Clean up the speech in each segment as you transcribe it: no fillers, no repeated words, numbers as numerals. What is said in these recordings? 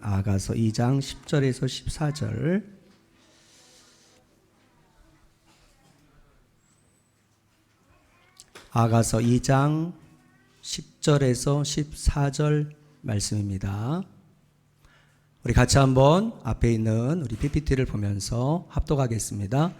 아가서 2장 10절에서 14절. 아가서 2장 10절에서 14절 말씀입니다. 우리 같이 한번 앞에 있는 우리 PPT를 보면서 합독하겠습니다.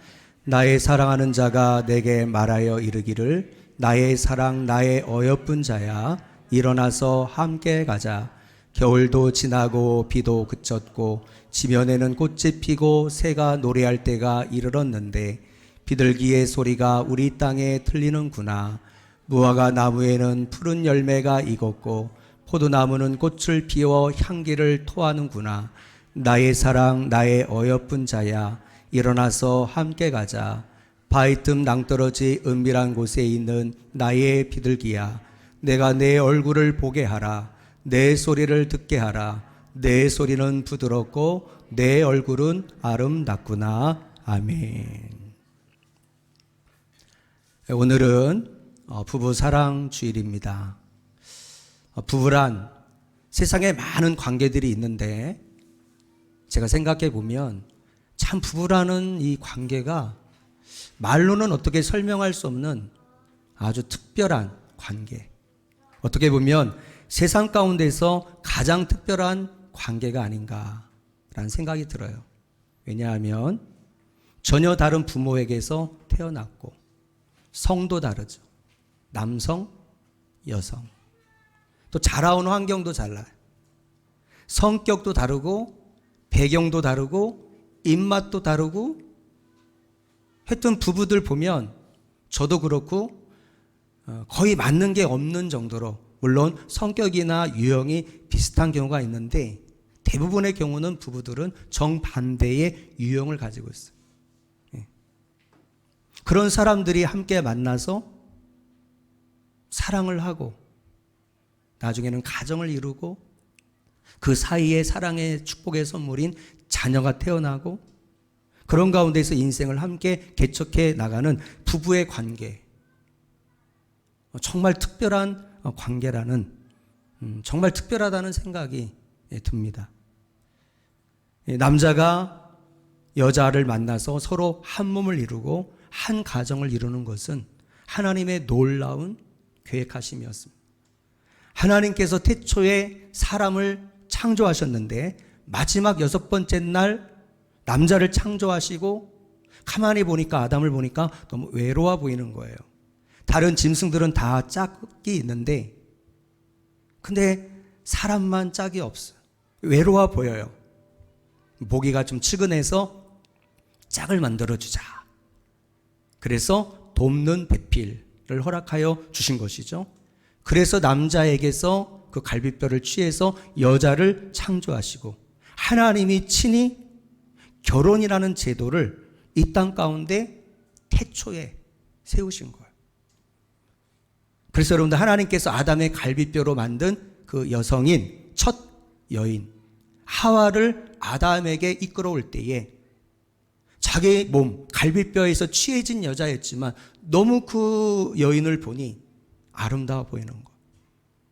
나의 사랑하는 자가 내게 말하여 이르기를 나의 사랑 나의 어여쁜 자야 일어나서 함께 가자. 겨울도 지나고 비도 그쳤고 지면에는 꽃이 피고 새가 노래할 때가 이르렀는데 비둘기의 소리가 우리 땅에 들리는구나. 무화과 나무에는 푸른 열매가 익었고 포도나무는 꽃을 피워 향기를 토하는구나. 나의 사랑 나의 어여쁜 자야 일어나서 함께 가자. 바위 틈 낭떠러지 은밀한 곳에 있는 나의 비둘기야 내가 내 얼굴을 보게 하라. 내 소리를 듣게 하라. 내 소리는 부드럽고 내 얼굴은 아름답구나. 아멘. 오늘은 부부 사랑 주일입니다. 부부란 세상에 많은 관계들이 있는데 제가 생각해 보면 참 부부라는 이 관계가 말로는 어떻게 설명할 수 없는 아주 특별한 관계. 어떻게 보면 세상 가운데서 가장 특별한 관계가 아닌가라는 생각이 들어요. 왜냐하면 전혀 다른 부모에게서 태어났고 성도 다르죠. 남성, 여성. 또 자라온 환경도 달라요. 성격도 다르고 배경도 다르고 입맛도 다르고 하여튼 부부들 보면 저도 그렇고 거의 맞는 게 없는 정도로 물론 성격이나 유형이 비슷한 경우가 있는데 대부분의 경우는 부부들은 정반대의 유형을 가지고 있어요. 그런 사람들이 함께 만나서 사랑을 하고 나중에는 가정을 이루고 그 사이에 사랑의 축복의 선물인 자녀가 태어나고 그런 가운데서 인생을 함께 개척해 나가는 부부의 관계. 정말 특별한 관계라는 정말 특별하다는 생각이 듭니다. 남자가 여자를 만나서 서로 한 몸을 이루고 한 가정을 이루는 것은 하나님의 놀라운 계획하심이었습니다. 하나님께서 태초에 사람을 창조하셨는데 마지막 6번째 날 남자를 창조하시고 가만히 보니까 아담을 보니까 너무 외로워 보이는 거예요. 다른 짐승들은 다 짝이 있는데 근데 사람만 짝이 없어요. 외로워 보여요. 보기가 좀 측은해서 짝을 만들어주자. 그래서 돕는 배필을 허락하여 주신 것이죠. 그래서 남자에게서 그 갈비뼈를 취해서 여자를 창조하시고 하나님이 친히 결혼이라는 제도를 이 땅 가운데 태초에 세우신 거예요. 그래서 여러분들 하나님께서 아담의 갈비뼈로 만든 그 여성인 첫 여인 하와를 아담에게 이끌어올 때에 자기 몸 갈비뼈에서 취해진 여자였지만 너무 그 여인을 보니 아름다워 보이는 거예요.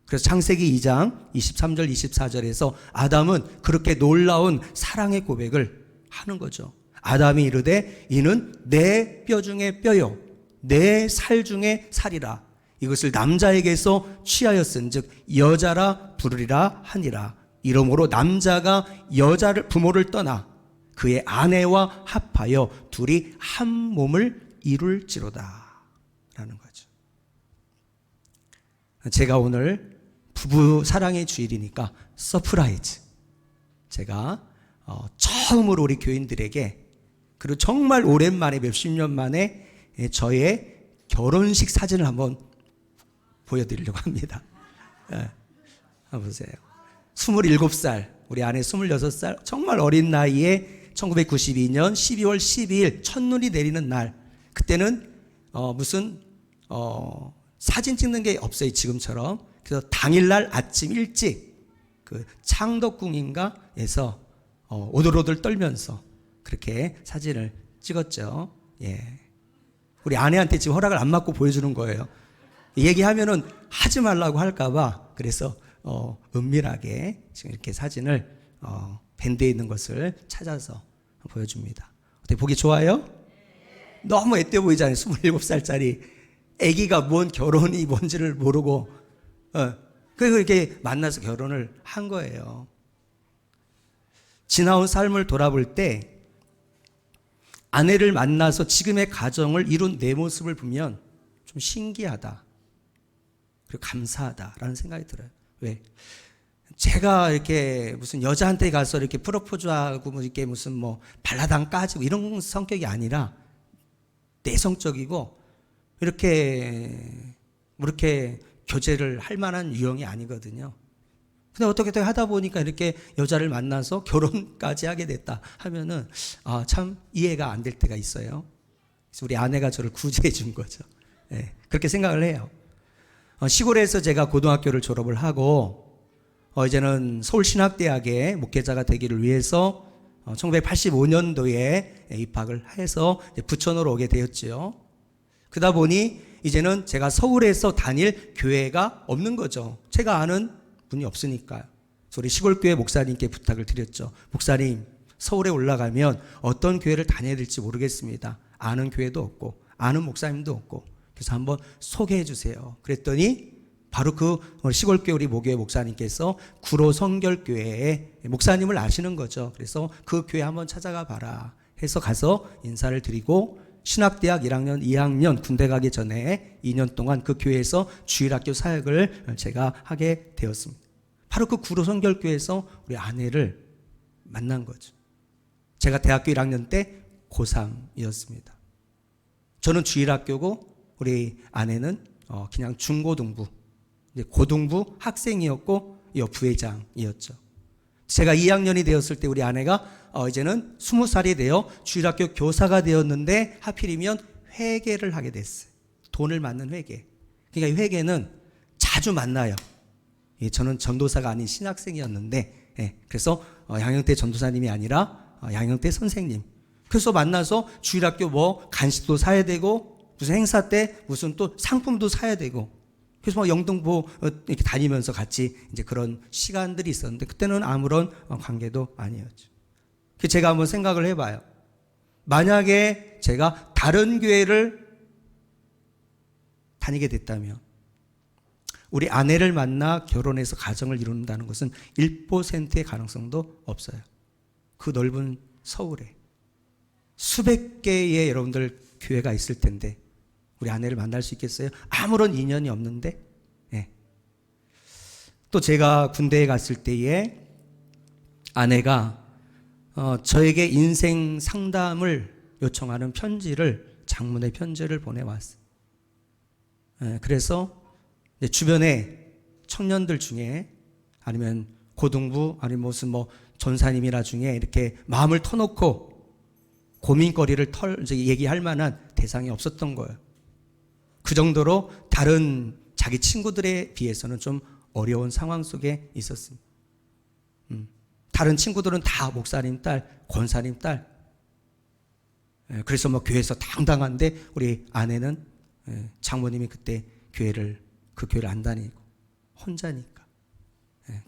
그래서 창세기 2장 23절 24절에서 아담은 그렇게 놀라운 사랑의 고백을 하는 거죠. 아담이 이르되 이는 내 뼈 중에 뼈요 내 살 중에 살이라. 이것을 남자에게서 취하였은즉 여자라 부르리라 하니라. 이러므로 남자가 여자를 부모를 떠나 그의 아내와 합하여 둘이 한 몸을 이룰지로다 라는 거죠. 제가 오늘 부부 사랑의 주일이니까 서프라이즈 제가 처음으로 우리 교인들에게 그리고 정말 오랜만에 몇십 년 만에 저의 결혼식 사진을 한번 보여드리려고 합니다. 한번 보세요. 27살 우리 아내 26살 정말 어린 나이에 1992년 12월 12일 첫눈이 내리는 날 그때는 무슨 사진 찍는 게 없어요 지금처럼. 그래서 당일날 아침 일찍 그 창덕궁인가에서 오들오들 떨면서 그렇게 사진을 찍었죠. 예. 우리 아내한테 지금 허락을 안 받고 보여주는 거예요. 얘기하면은 하지 말라고 할까봐 그래서 은밀하게 지금 이렇게 사진을 밴드에 있는 것을 찾아서 보여줍니다. 어떻게 보기 좋아요? 너무 앳돼 보이잖아요. 27살짜리 아기가 뭔 결혼이 뭔지를 모르고 그리고 이렇게 만나서 결혼을 한 거예요. 지나온 삶을 돌아볼 때 아내를 만나서 지금의 가정을 이룬 내 모습을 보면 좀 신기하다. 그리고 감사하다라는 생각이 들어요. 왜? 제가 이렇게 무슨 여자한테 가서 이렇게 프로포즈하고 뭐 이렇게 무슨 뭐 발라당 까지고 이런 성격이 아니라 내성적이고 이렇게 교제를 할 만한 유형이 아니거든요. 근데 어떻게 하다 보니까 이렇게 여자를 만나서 결혼까지 하게 됐다 하면은 참 이해가 안 될 때가 있어요. 그래서 우리 아내가 저를 구제해 준 거죠. 네, 그렇게 생각을 해요. 시골에서 제가 고등학교를 졸업을 하고 이제는 서울신학대학의 목회자가 되기를 위해서 1985년도에 입학을 해서 부천으로 오게 되었죠. 그러다 보니 이제는 제가 서울에서 다닐 교회가 없는 거죠. 제가 아는 분이 없으니까요. 그래서 우리 시골교회 목사님께 부탁을 드렸죠. 목사님, 서울에 올라가면 어떤 교회를 다녀야 될지 모르겠습니다. 아는 교회도 없고 아는 목사님도 없고 그래서 한번 소개해 주세요. 그랬더니 바로 그 시골교회 우리 모교회 목사님께서 구로 성결교회의 목사님을 아시는 거죠. 그래서 그 교회 한번 찾아가 봐라 해서 가서 인사를 드리고 신학대학 1학년, 2학년 군대 가기 전에 2년 동안 그 교회에서 주일학교 사역을 제가 하게 되었습니다. 바로 그 구로 성결교회에서 우리 아내를 만난 거죠. 제가 대학교 1학년 때 고3이었습니다. 저는 주일학교고 우리 아내는 그냥 중고등부, 고등부 학생이었고 부회장이었죠. 제가 2학년이 되었을 때 우리 아내가 이제는 20살이 되어 주일학교 교사가 되었는데 하필이면 회계를 하게 됐어요. 돈을 맞는 회계. 그러니까 이 회계는 자주 만나요. 저는 전도사가 아닌 신학생이었는데 그래서 양형태 전도사님이 아니라 양형태 선생님. 그래서 만나서 주일학교 뭐 간식도 사야 되고 무슨 행사 때 무슨 또 상품도 사야 되고 그래서 막 영등포 이렇게 다니면서 같이 이제 그런 시간들이 있었는데 그때는 아무런 관계도 아니었죠. 그래서 제가 한번 생각을 해봐요. 만약에 제가 다른 교회를 다니게 됐다면 우리 아내를 만나 결혼해서 가정을 이룬다는 것은 1%의 가능성도 없어요. 그 넓은 서울에 수백 개의 여러분들 교회가 있을 텐데 우리 아내를 만날 수 있겠어요? 아무런 인연이 없는데. 또 제가 군대에 갔을 때에 아내가 저에게 인생 상담을 요청하는 편지를 장문의 편지를 보내왔어요. 그래서 주변에 청년들 중에 아니면 고등부 아니면 무슨 뭐 전사님이라 중에 이렇게 마음을 터놓고 고민거리를 얘기할 만한 대상이 없었던 거예요. 그 정도로 다른 자기 친구들에 비해서는 좀 어려운 상황 속에 있었습니다. 다른 친구들은 다 목사님 딸, 권사님 딸. 그래서 뭐 교회에서 당당한데 우리 아내는 장모님이 그때 그 교회를 안 다니고 혼자니까.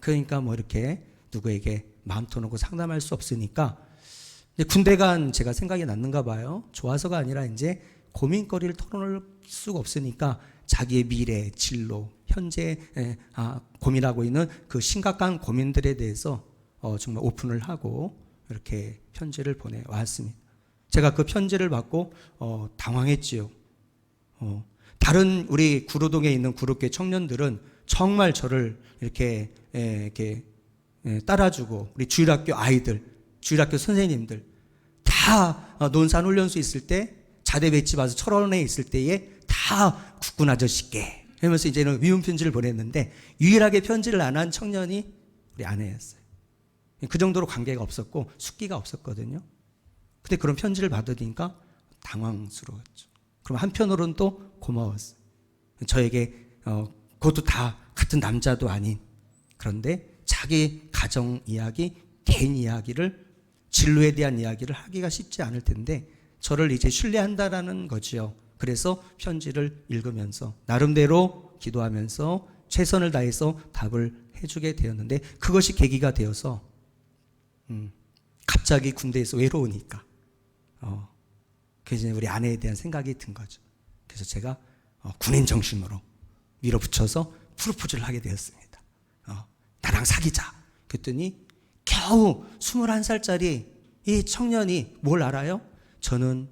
그러니까 뭐 이렇게 누구에게 마음 터놓고 상담할 수 없으니까 군대 간 제가 생각이 났는가 봐요. 좋아서가 아니라 이제 고민거리를 털어놓을 수가 없으니까 자기의 미래, 진로, 현재 고민하고 있는 그 심각한 고민들에 대해서 정말 오픈을 하고 이렇게 편지를 보내왔습니다. 제가 그 편지를 받고 당황했지요. 다른 우리 구로동에 있는 구로교회 청년들은 정말 저를 이렇게 따라주고 우리 주일학교 아이들, 주일학교 선생님들 다 논산훈련소 있을 때 자대 배치 봐서 철원에 있을 때에 다 국군 아저씨께 하면서 이제는 위문 편지를 보냈는데 유일하게 편지를 안 한 청년이 우리 아내였어요. 그 정도로 관계가 없었고 숙기가 없었거든요. 근데 그런 편지를 받으니까 당황스러웠죠. 그럼 한편으로는 또 고마웠어요. 저에게 그것도 다 같은 남자도 아닌 그런데 자기 가정 이야기, 개인 이야기를 진로에 대한 이야기를 하기가 쉽지 않을 텐데 저를 이제 신뢰한다라는 거지요. 그래서 편지를 읽으면서 나름대로 기도하면서 최선을 다해서 답을 해주게 되었는데 그것이 계기가 되어서 갑자기 군대에서 외로우니까 그래서 우리 아내에 대한 생각이 든 거죠. 그래서 제가 군인 정신으로 밀어붙여서 프로포즈를 하게 되었습니다. 나랑 사귀자. 그랬더니 겨우 21살짜리 이 청년이 뭘 알아요? 저는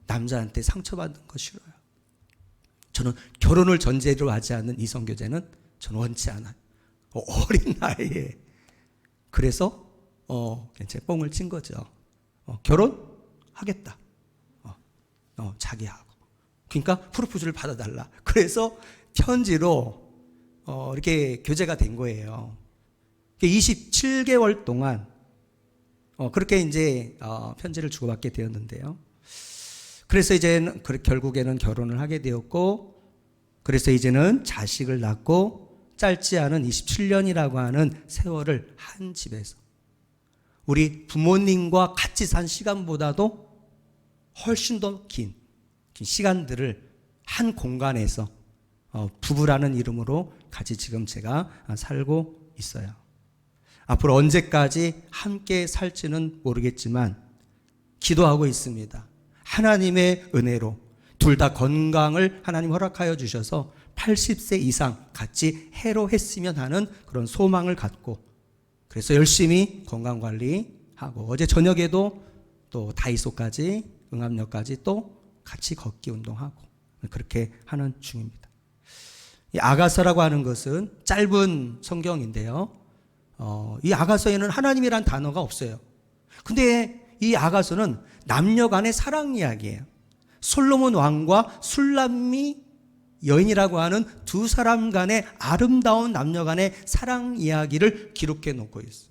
남자한테 상처받는 거 싫어요. 저는 결혼을 전제로 하지 않는 이성교제는 저는 원치 않아요. 어린 나이에. 그래서 제 뻥을 친 거죠. 결혼하겠다. 자기하고. 그러니까 프로포즈를 받아달라. 그래서 편지로 이렇게 교제가 된 거예요. 27개월 동안 그렇게 이제 편지를 주고받게 되었는데요. 그래서 이제 결국에는 결혼을 하게 되었고, 그래서 이제는 자식을 낳고 짧지 않은 27년이라고 하는 세월을 한 집에서 우리 부모님과 같이 산 시간보다도 훨씬 더 긴 시간들을 한 공간에서 부부라는 이름으로 같이 지금 제가 살고 있어요. 앞으로 언제까지 함께 살지는 모르겠지만 기도하고 있습니다. 하나님의 은혜로 둘 다 건강을 하나님 허락하여 주셔서 80세 이상 같이 해로했으면 하는 그런 소망을 갖고, 그래서 열심히 건강관리하고 어제 저녁에도 또 다이소까지 응암역까지 또 같이 걷기 운동하고 그렇게 하는 중입니다. 이 아가서라고 하는 것은 짧은 성경인데요. 이 아가서에는 하나님이란 단어가 없어요. 근데 이 아가서는 남녀 간의 사랑 이야기예요. 솔로몬 왕과 술람미 여인이라고 하는 두 사람 간의 아름다운 남녀 간의 사랑 이야기를 기록해 놓고 있어요.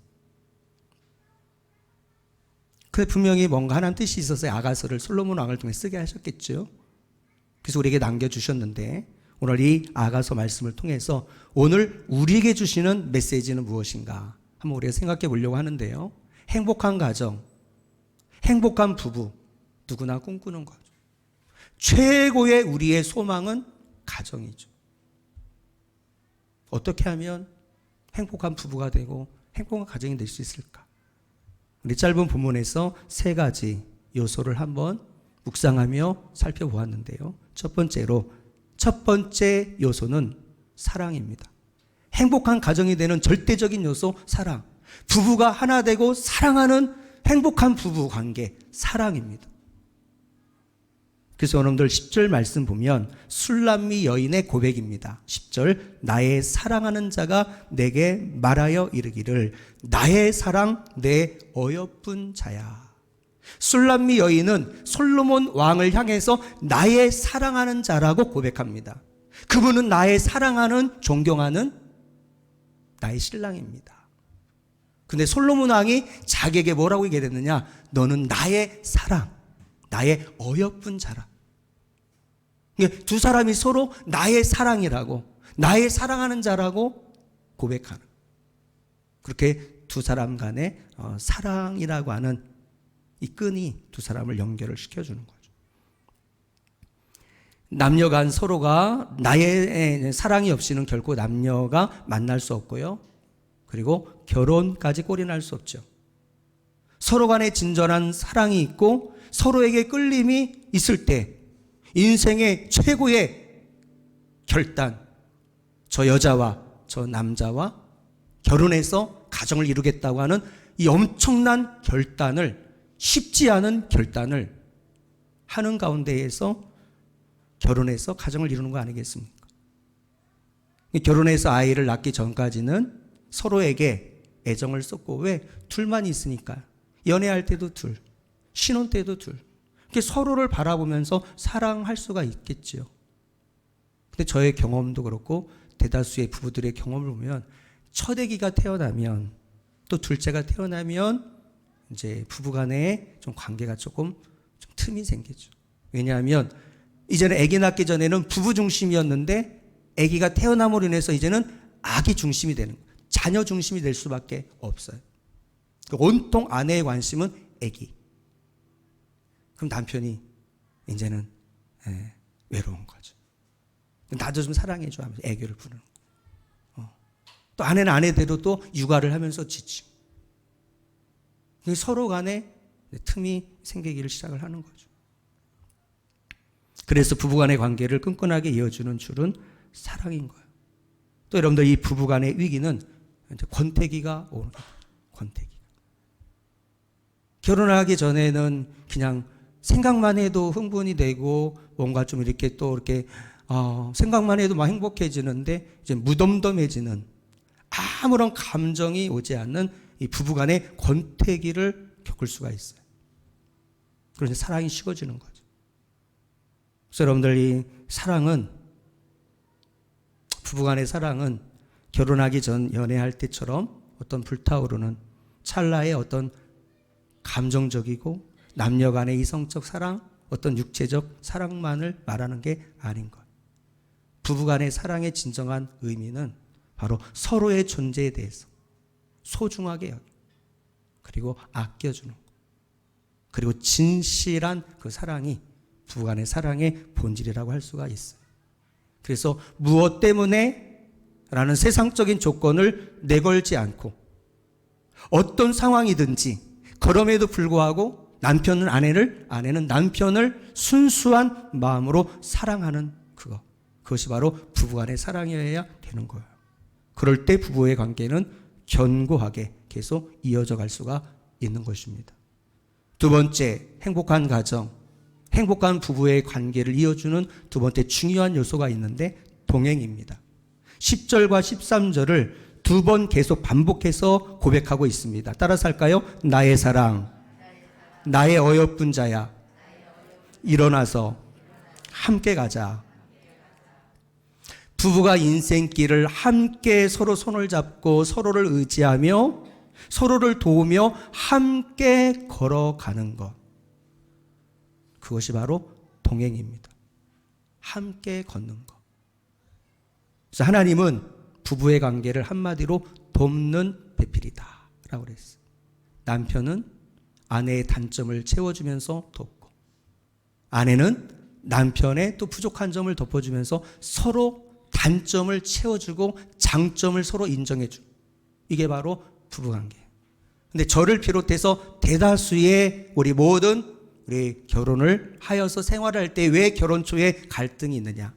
그 분명히 뭔가 하나님 뜻이 있어서 아가서를 솔로몬 왕을 통해 쓰게 하셨겠죠. 그래서 우리에게 남겨주셨는데, 오늘 이 아가서 말씀을 통해서 오늘 우리에게 주시는 메시지는 무엇인가 한번 우리가 생각해 보려고 하는데요. 행복한 가정, 행복한 부부, 누구나 꿈꾸는 거죠. 최고의 우리의 소망은 가정이죠. 어떻게 하면 행복한 부부가 되고 행복한 가정이 될 수 있을까? 우리 짧은 본문에서 세 가지 요소를 한번 묵상하며 살펴보았는데요. 첫 번째 요소는 사랑입니다. 행복한 가정이 되는 절대적인 요소, 사랑. 부부가 하나 되고 사랑하는 행복한 부부 관계, 사랑입니다. 그래서 여러분들 10절 말씀 보면 술람미 여인의 고백입니다. 10절, 나의 사랑하는 자가 내게 말하여 이르기를 나의 사랑 내 어여쁜 자야. 술람미 여인은 솔로몬 왕을 향해서 나의 사랑하는 자라고 고백합니다. 그분은 나의 사랑하는, 존경하는 나의 신랑입니다. 근데 솔로몬 왕이 자기에게 뭐라고 얘기해 냈느냐? 너는 나의 사랑, 나의 어여쁜 자라. 두 사람이 서로 나의 사랑이라고, 나의 사랑하는 자라고 고백하는, 그렇게 두 사람 간의 사랑이라고 하는 이 끈이 두 사람을 연결을 시켜주는 거죠. 남녀 간 서로가 나의 사랑이 없이는 결코 남녀가 만날 수 없고요. 그리고 결혼까지 골인할 수 없죠. 서로 간에 진전한 사랑이 있고 서로에게 끌림이 있을 때 인생의 최고의 결단, 저 여자와 저 남자와 결혼해서 가정을 이루겠다고 하는 이 엄청난 결단을, 쉽지 않은 결단을 하는 가운데에서 결혼해서 가정을 이루는 거 아니겠습니까? 결혼해서 아이를 낳기 전까지는 서로에게 애정을 쏟고, 왜? 둘만 있으니까. 연애할 때도 둘, 신혼 때도 둘. 이렇게 서로를 바라보면서 사랑할 수가 있겠죠. 근데 저의 경험도 그렇고 대다수의 부부들의 경험을 보면 첫 아기가 태어나면, 또 둘째가 태어나면 이제 부부간에 좀 관계가 조금 좀 틈이 생기죠. 왜냐하면 이제는 아기 낳기 전에는 부부 중심이었는데 아기가 태어남으로 인해서 이제는 아기 중심이 되는 거예요. 자녀 중심이 될 수밖에 없어요. 온통 아내의 관심은 아기. 그럼 남편이 이제는 외로운 거죠. 나도 좀 사랑해줘 하면서 애교를 부르는 거예요. 또 아내는 아내대로 또 육아를 하면서 지치고. 서로 간에 틈이 생기기를 시작을 하는 거죠. 그래서 부부간의 관계를 끈끈하게 이어주는 줄은 사랑인 거예요. 또 여러분들 이 부부간의 위기는 이제 권태기가 오는 거예요. 권태기. 결혼하기 전에는 그냥 생각만 해도 흥분이 되고 뭔가 좀 이렇게 또 이렇게 생각만 해도 막 행복해지는데 이제 무덤덤해지는 아무런 감정이 오지 않는 이 부부간의 권태기를 겪을 수가 있어요. 그래서 사랑이 식어지는 거죠. 그래서 여러분들 이 사랑은 부부간의 사랑은 결혼하기 전 연애할 때처럼 어떤 불타오르는 찰나의 어떤 감정적이고 남녀 간의 이성적 사랑, 어떤 육체적 사랑만을 말하는 게 아닌 것. 부부간의 사랑의 진정한 의미는 바로 서로의 존재에 대해서 소중하게 여기고 그리고 아껴주는 것. 그리고 진실한 그 사랑이 부부간의 사랑의 본질이라고 할 수가 있어요. 그래서 무엇 때문에 라는 세상적인 조건을 내걸지 않고 어떤 상황이든지 그럼에도 불구하고 남편은 아내는 남편을 순수한 마음으로 사랑하는 그것이 바로 부부간의 사랑이어야 되는 거예요. 그럴 때 부부의 관계는 견고하게 계속 이어져 갈 수가 있는 것입니다. 두 번째, 행복한 가정, 행복한 부부의 관계를 이어주는 두 번째 중요한 요소가 있는데 동행입니다. 10절과 13절을 두 번 계속 반복해서 고백하고 있습니다. 따라서 할까요? 나의 사랑, 나의 어여쁜 자야, 일어나서 함께 가자. 부부가 인생길을 함께 서로 손을 잡고 서로를 의지하며 서로를 도우며 함께 걸어가는 것. 그것이 바로 동행입니다. 함께 걷는 것. 그래서 하나님은 부부의 관계를 한마디로 돕는 배필이다 라고 그랬어요. 남편은 아내의 단점을 채워주면서 돕고 아내는 남편의 또 부족한 점을 덮어주면서 서로 단점을 채워주고 장점을 서로 인정해주고 이게 바로 부부관계예요. 근데 저를 비롯해서 대다수의 우리 모든 우리 결혼을 하여서 생활할 때 왜 결혼 초에 갈등이 있느냐.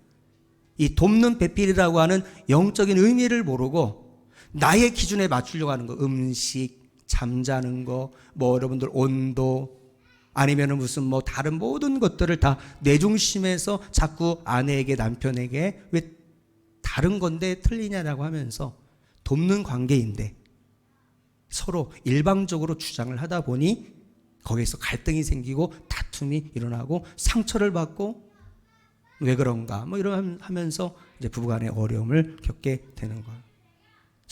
이 돕는 배필이라고 하는 영적인 의미를 모르고 나의 기준에 맞추려고 하는 거. 음식, 잠자는 거, 뭐 여러분들 온도 아니면은 무슨 뭐 다른 모든 것들을 다 내 중심에서 자꾸 아내에게 남편에게 왜 다른 건데 틀리냐라고 하면서 돕는 관계인데 서로 일방적으로 주장을 하다 보니 거기에서 갈등이 생기고 다툼이 일어나고 상처를 받고 왜 그런가 뭐 이런 하면서 이제 부부간의 어려움을 겪게 되는 거예요.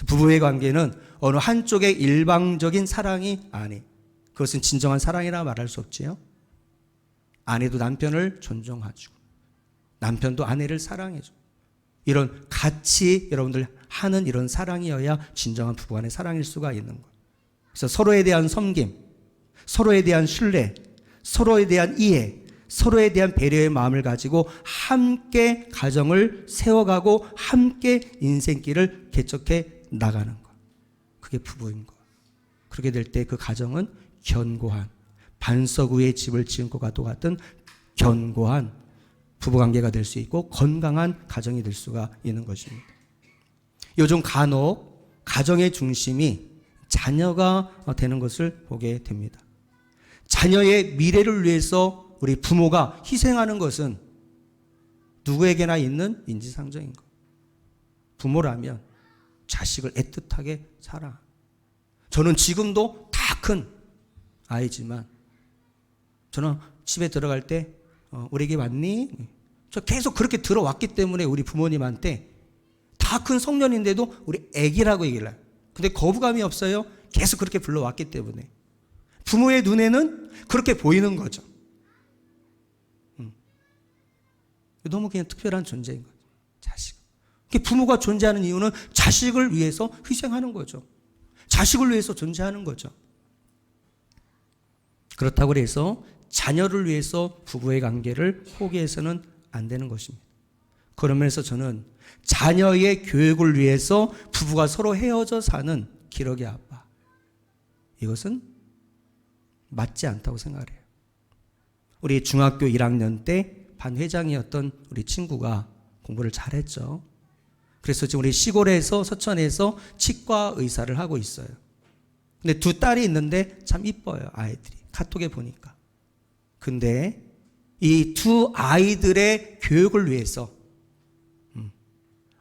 부부의 관계는 어느 한쪽의 일방적인 사랑이 아니 그것은 진정한 사랑이라 말할 수 없지요. 아내도 남편을 존중하죠. 남편도 아내를 사랑해줘. 이런 같이 여러분들 하는 이런 사랑이어야 진정한 부부간의 사랑일 수가 있는 거예요. 그래서 서로에 대한 섬김, 서로에 대한 신뢰, 서로에 대한 이해, 서로에 대한 배려의 마음을 가지고 함께 가정을 세워가고 함께 인생길을 개척해 나가는 것. 그게 부부인 것. 그렇게 될 때 그 가정은 견고한 반석 위에 집을 지은 것과 같은 견고한 부부관계가 될 수 있고 건강한 가정이 될 수가 있는 것입니다. 요즘 간혹 가정의 중심이 자녀가 되는 것을 보게 됩니다. 자녀의 미래를 위해서 우리 부모가 희생하는 것은 누구에게나 있는 인지상정인 것. 부모라면 자식을 애틋하게 사랑. 저는 지금도 다 큰 아이지만 저는 집에 들어갈 때 우리 에게 왔니? 저 계속 그렇게 들어왔기 때문에 우리 부모님한테 다 큰 성년인데도 우리 애기라고 얘기를 해요. 근데 거부감이 없어요. 계속 그렇게 불러왔기 때문에. 부모의 눈에는 그렇게 보이는 거죠. 너무 그냥 특별한 존재인 거죠. 자식. 부모가 존재하는 이유는 자식을 위해서 희생하는 거죠. 자식을 위해서 존재하는 거죠. 그렇다고 해서 자녀를 위해서 부부의 관계를 포기해서는 안 되는 것입니다. 그런 면에서 저는 자녀의 교육을 위해서 부부가 서로 헤어져 사는 기러기 아빠. 이것은 맞지 않다고 생각을 해요. 우리 중학교 1학년 때 반 회장이었던 우리 친구가 공부를 잘했죠. 그래서 지금 우리 시골에서 서천에서 치과 의사를 하고 있어요. 근데 두 딸이 있는데 참 이뻐요, 아이들이. 카톡에 보니까. 근데 이 두 아이들의 교육을 위해서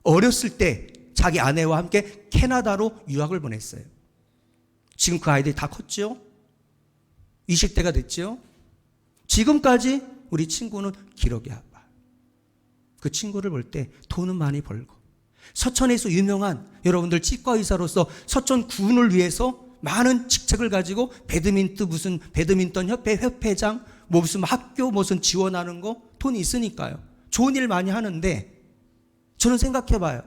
어렸을 때 자기 아내와 함께 캐나다로 유학을 보냈어요. 지금 그 아이들이 다 컸죠? 20대가 됐죠? 지금까지 우리 친구는 기력이 아파요. 그 친구를 볼 때 돈은 많이 벌고 서천에서 유명한 여러분들 치과의사로서 서천 군을 위해서 많은 직책을 가지고 배드민턴 협회 협회장, 무슨 학교 무슨 지원하는 거 돈 있으니까요. 좋은 일 많이 하는데 저는 생각해 봐요.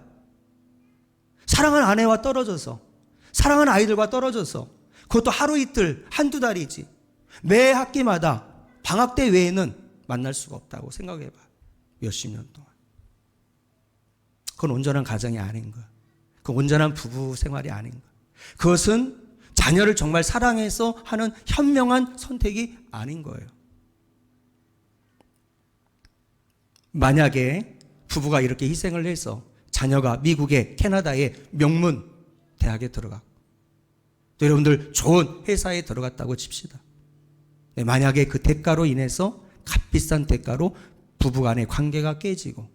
사랑하는 아내와 떨어져서, 사랑하는 아이들과 떨어져서, 그것도 하루 이틀, 한두 달이지. 매 학기마다 방학 때 외에는 만날 수가 없다고 생각해 봐요. 몇십 년 동안. 그건 온전한 가정이 아닌 거예요. 그건 온전한 부부 생활이 아닌 거예요. 그것은 자녀를 정말 사랑해서 하는 현명한 선택이 아닌 거예요. 만약에 부부가 이렇게 희생을 해서 자녀가 미국의 캐나다의 명문 대학에 들어가고 또 여러분들 좋은 회사에 들어갔다고 칩시다. 네, 만약에 그 대가로 인해서 값비싼 대가로 부부간의 관계가 깨지고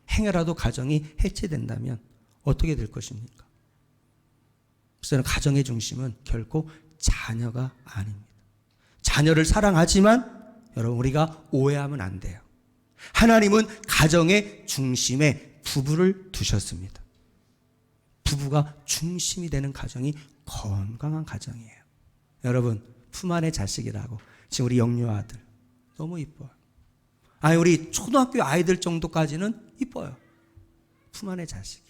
행여라도 가정이 해체된다면 어떻게 될 것입니까? 그래서 가정의 중심은 결코 자녀가 아닙니다. 자녀를 사랑하지만 여러분 우리가 오해하면 안 돼요. 하나님은 가정의 중심에 부부를 두셨습니다. 부부가 중심이 되는 가정이 건강한 가정이에요. 여러분 품 안의 자식이라고 지금 우리 영유 아들 너무 이뻐요. 아니 우리 초등학교 아이들 정도까지는 이뻐요. 품 안의 자식이.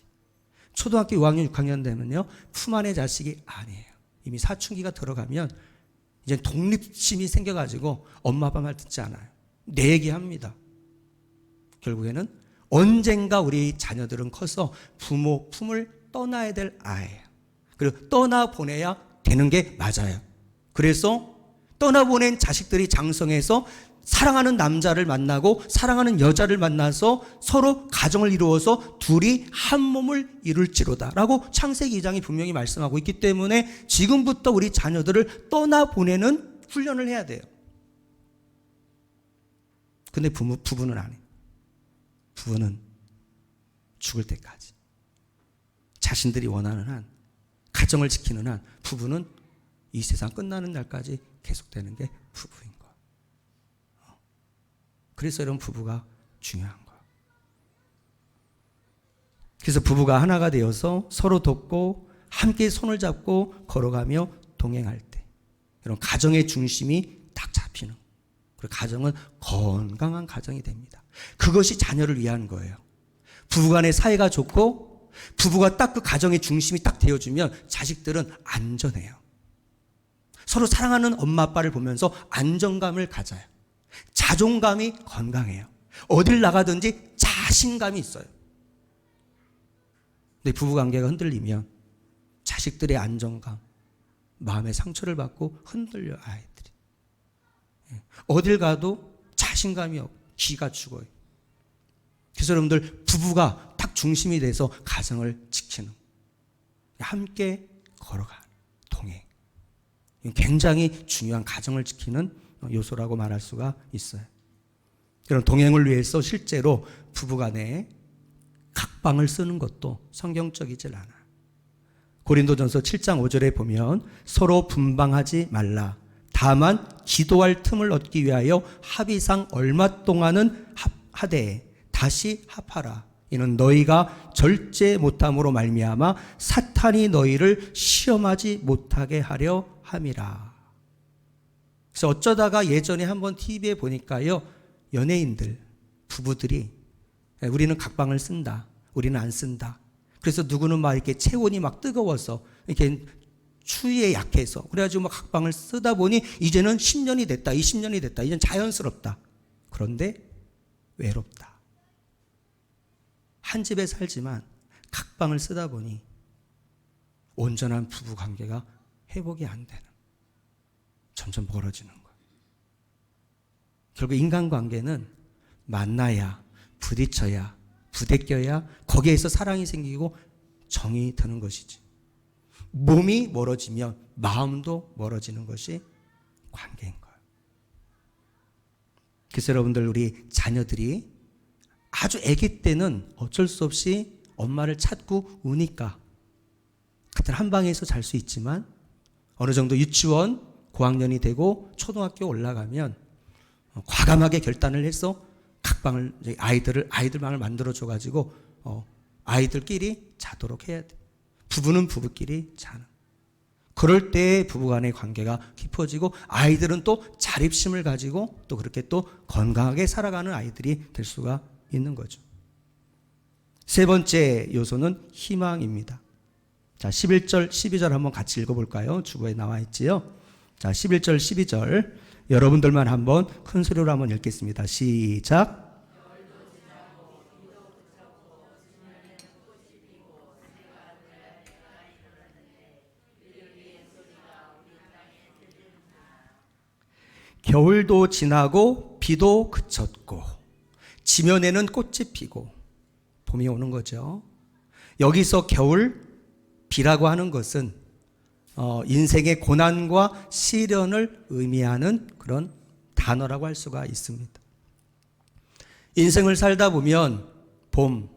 초등학교 5학년 6학년 되면요 품 안의 자식이 아니에요. 이미 사춘기가 들어가면 이제 독립심이 생겨가지고 엄마 아빠 말 듣지 않아요. 내 얘기합니다. 결국에는 언젠가 우리 자녀들은 커서 부모 품을 떠나야 될 아이예요. 그리고 떠나보내야 되는 게 맞아요. 그래서 떠나보낸 자식들이 장성해서 사랑하는 남자를 만나고 사랑하는 여자를 만나서 서로 가정을 이루어서 둘이 한 몸을 이룰지로다 라고 창세기 2장이 분명히 말씀하고 있기 때문에 지금부터 우리 자녀들을 떠나보내는 훈련을 해야 돼요. 근데 부부는 안 해요. 부부는 죽을 때까지 자신들이 원하는 한 가정을 지키는 한 부부는 이 세상 끝나는 날까지 계속되는 게 부부인 거예요. 그래서 이런 부부가 중요한 거예요. 그래서 부부가 하나가 되어서 서로 돕고 함께 손을 잡고 걸어가며 동행할 때 이런 가정의 중심이 딱 잡히는 그리고 가정은 건강한 가정이 됩니다. 그것이 자녀를 위한 거예요. 부부간의 사이가 좋고 부부가 딱 그 가정의 중심이 딱 되어주면 자식들은 안전해요. 서로 사랑하는 엄마 아빠를 보면서 안정감을 가져요. 자존감이 건강해요. 어딜 나가든지 자신감이 있어요. 근데 부부관계가 흔들리면 자식들의 안정감, 마음의 상처를 받고 흔들려 아이들이. 어딜 가도 자신감이 없고 기가 죽어요. 그래서 여러분들 부부가 딱 중심이 돼서 가정을 지키는 함께 걸어가는 동행. 굉장히 중요한 가정을 지키는 요소라고 말할 수가 있어요. 이런 동행을 위해서 실제로 부부간에 각방을 쓰는 것도 성경적이질 않아요. 고린도전서 7장 5절에 보면 서로 분방하지 말라. 다만 기도할 틈을 얻기 위하여 합의상 얼마 동안은 하되 다시 합하라. 이는 너희가 절제 못함으로 말미암아 사탄이 너희를 시험하지 못하게 하려 함이라. 그래서 어쩌다가 예전에 한번 TV에 보니까요 연예인들 부부들이 우리는 각방을 쓴다, 우리는 안 쓴다. 그래서 누구는 막 이렇게 체온이 막 뜨거워서 이렇게 추위에 약해서 그래가지고 막 각방을 쓰다 보니 이제는 10년이 됐다, 20년이 됐다, 이제는 자연스럽다. 그런데 외롭다. 한 집에 살지만 각방을 쓰다 보니 온전한 부부 관계가 회복이 안 되는 점점 멀어지는 거예요. 결국 인간관계는 만나야, 부딪혀야, 부대껴야 거기에서 사랑이 생기고 정이 드는 것이지. 몸이 멀어지면 마음도 멀어지는 것이 관계인 거예요. 그래서 여러분들, 우리 자녀들이 아주 아기 때는 어쩔 수 없이 엄마를 찾고 우니까 그때는 한 방에서 잘 수 있지만 어느 정도 유치원 고학년이 되고 초등학교 올라가면 과감하게 결단을 해서 각 방을, 아이들 방을 만들어줘 가지고 아이들끼리 자도록 해야 돼. 부부는 부부끼리 자는. 그럴 때 부부간의 관계가 깊어지고 아이들은 또 자립심을 가지고 또 그렇게 또 건강하게 살아가는 아이들이 될 수가 있는 거죠. 세 번째 요소는 희망입니다. 자, 11절, 12절 한번 같이 읽어볼까요? 주보에 나와 있지요. 자, 11절, 12절 여러분들만 한번 큰 소리로 한번 읽겠습니다. 시작. 겨울도 지나고 비도 그쳤고 지면에는 꽃이 피고 봄이 오는 거죠. 여기서 겨울, 비라고 하는 것은 인생의 고난과 시련을 의미하는 그런 단어라고 할 수가 있습니다. 인생을 살다 보면 봄,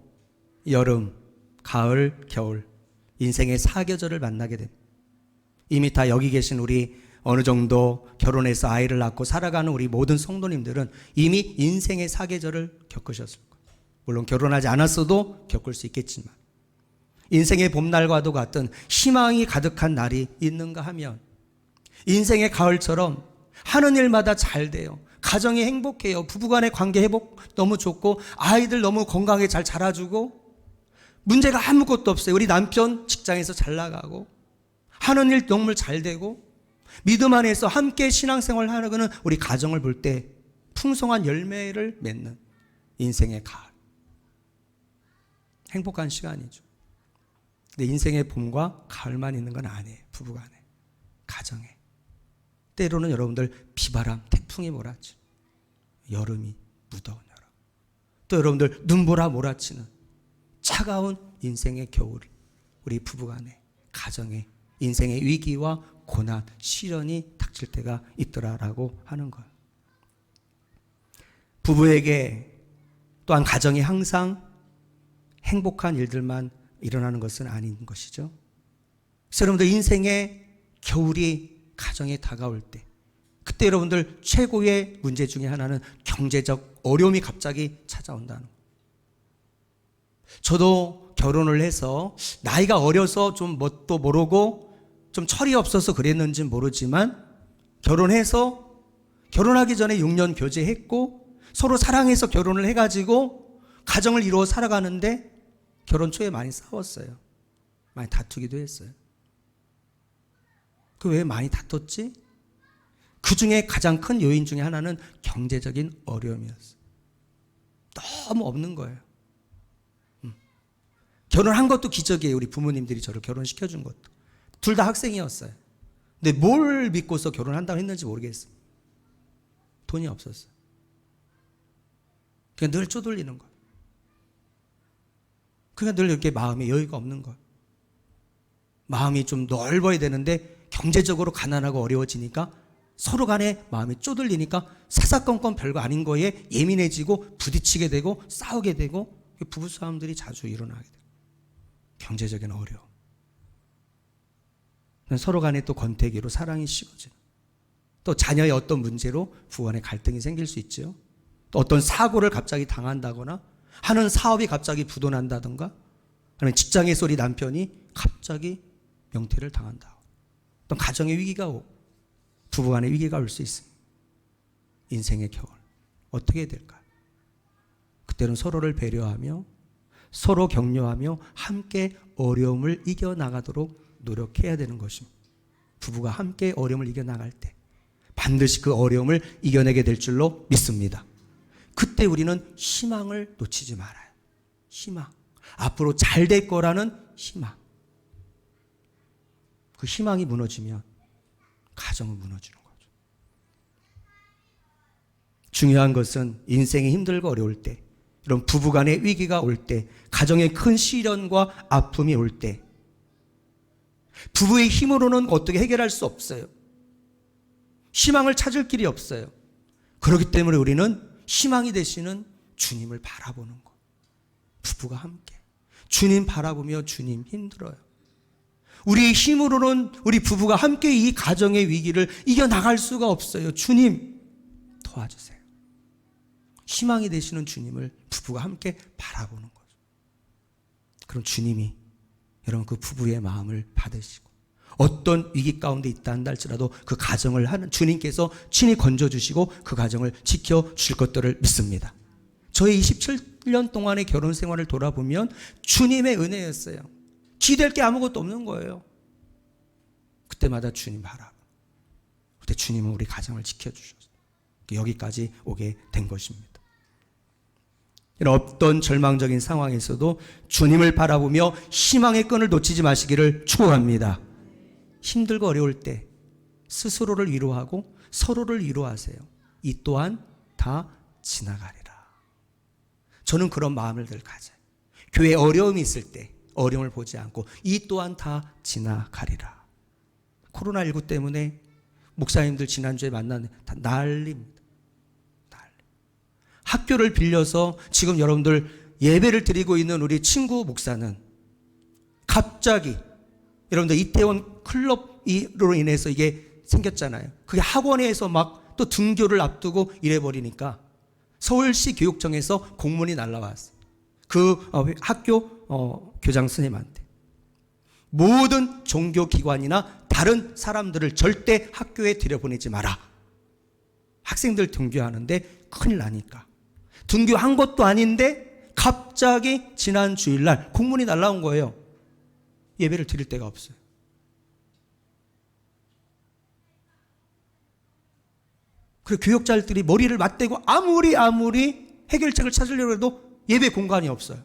여름, 가을, 겨울, 인생의 사계절을 만나게 됩니다. 이미 다 여기 계신 우리 어느 정도 결혼해서 아이를 낳고 살아가는 우리 모든 성도님들은 이미 인생의 사계절을 겪으셨을 거예요. 물론 결혼하지 않았어도 겪을 수 있겠지만 인생의 봄날과도 같은 희망이 가득한 날이 있는가 하면 인생의 가을처럼 하는 일마다 잘 돼요. 가정이 행복해요. 부부간의 관계 회복 너무 좋고 아이들 너무 건강하게 잘 자라주고 문제가 아무것도 없어요. 우리 남편 직장에서 잘 나가고 하는 일 너무 잘 되고 믿음 안에서 함께 신앙생활을 하는 것은 우리 가정을 볼 때 풍성한 열매를 맺는 인생의 가을. 행복한 시간이죠. 근데 인생의 봄과 가을만 있는 건 아니에요. 부부간에, 가정에. 때로는 여러분들 비바람, 태풍이 몰아치는 여름이 무더운 여름. 또 여러분들 눈보라 몰아치는 차가운 인생의 겨울. 우리 부부간에, 가정에 인생의 위기와 고난, 시련이 닥칠 때가 있더라라고 하는 거예요. 부부에게 또한 가정이 항상 행복한 일들만 일어나는 것은 아닌 것이죠. 그래서 여러분들 인생의 겨울이 가정에 다가올 때 그때 여러분들 최고의 문제 중에 하나는 경제적 어려움이 갑자기 찾아온다는 거예요. 저도 결혼을 해서 나이가 어려서 좀 뭣도 모르고 좀 철이 없어서 그랬는지 모르지만 결혼해서 결혼하기 전에 6년 교제했고 서로 사랑해서 결혼을 해가지고 가정을 이루어 살아가는데 결혼 초에 많이 싸웠어요. 많이 다투기도 했어요. 그 왜 많이 다퉜지? 그 중에 가장 큰 요인 중에 하나는 경제적인 어려움이었어요. 너무 없는 거예요. 결혼한 것도 기적이에요. 우리 부모님들이 저를 결혼시켜준 것도. 둘 다 학생이었어요. 근데 뭘 믿고서 결혼한다고 했는지 모르겠어요. 돈이 없었어요. 그냥 늘 쪼들리는 거예요. 그냥 늘 이렇게 마음에 여유가 없는 거예요. 마음이 좀 넓어야 되는데 경제적으로 가난하고 어려워지니까 서로 간에 마음이 쪼들리니까 사사건건 별거 아닌 거에 예민해지고 부딪히게 되고 싸우게 되고 부부싸움들이 자주 일어나게 돼요. 경제적인 어려움. 서로 간에 또 권태기로 사랑이 식어지는. 또 자녀의 어떤 문제로 부부 간에 갈등이 생길 수 있죠. 또 어떤 사고를 갑자기 당한다거나 하는 사업이 갑자기 부도난다든가 아니면 직장에서 우리 남편이 갑자기 명퇴를 당한다. 또 가정의 위기가 오고 부부 간의 위기가 올 수 있습니다. 인생의 겨울. 어떻게 해야 될까요? 그때는 서로를 배려하며 서로 격려하며 함께 어려움을 이겨나가도록 노력해야 되는 것입니다. 부부가 함께 어려움을 이겨나갈 때 반드시 그 어려움을 이겨내게 될 줄로 믿습니다. 그때 우리는 희망을 놓치지 말아요. 희망. 앞으로 잘 될 거라는 희망. 그 희망이 무너지면 가정은 무너지는 거죠. 중요한 것은 인생이 힘들고 어려울 때, 이런 부부간의 위기가 올 때, 가정의 큰 시련과 아픔이 올 때, 부부의 힘으로는 어떻게 해결할 수 없어요. 희망을 찾을 길이 없어요. 그렇기 때문에 우리는 희망이 되시는 주님을 바라보는 것. 부부가 함께 주님 바라보며 주님 힘들어요. 우리의 힘으로는 우리 부부가 함께 이 가정의 위기를 이겨나갈 수가 없어요. 주님 도와주세요. 희망이 되시는 주님을 부부가 함께 바라보는 거죠. 그럼 주님이 여러분 그 부부의 마음을 받으시고 어떤 위기 가운데 있다 한다 할지라도 그 가정을 하는 주님께서 친히 건져주시고 그 가정을 지켜줄 것들을 믿습니다. 저의 27년 동안의 결혼 생활을 돌아보면 주님의 은혜였어요. 기댈 게 아무것도 없는 거예요. 그때마다 주님 바라고 그때 주님은 우리 가정을 지켜주셨어요. 여기까지 오게 된 것입니다. 이런 어떤 절망적인 상황에서도 주님을 바라보며 희망의 끈을 놓치지 마시기를 축복합니다. 힘들고 어려울 때 스스로를 위로하고 서로를 위로하세요. 이 또한 다 지나가리라. 저는 그런 마음을 늘 가져요. 교회에 어려움이 있을 때 어려움을 보지 않고 이 또한 다 지나가리라. 코로나19 때문에 목사님들 지난주에 만났는데 다 난리입니다. 학교를 빌려서 지금 여러분들 예배를 드리고 있는 우리 친구 목사는 갑자기 여러분들 이태원 클럽으로 인해서 이게 생겼잖아요. 그게 학원에서 막 또 등교를 앞두고 이래버리니까 서울시 교육청에서 공문이 날라왔어요. 그 학교 교장 선생님한테 모든 종교기관이나 다른 사람들을 절대 학교에 들여보내지 마라. 학생들 등교하는데 큰일 나니까. 등교한 것도 아닌데 갑자기 지난 주일날 공문이 날라온 거예요. 예배를 드릴 데가 없어요. 그리고 교역자들이 머리를 맞대고 아무리 해결책을 찾으려고 해도 예배 공간이 없어요.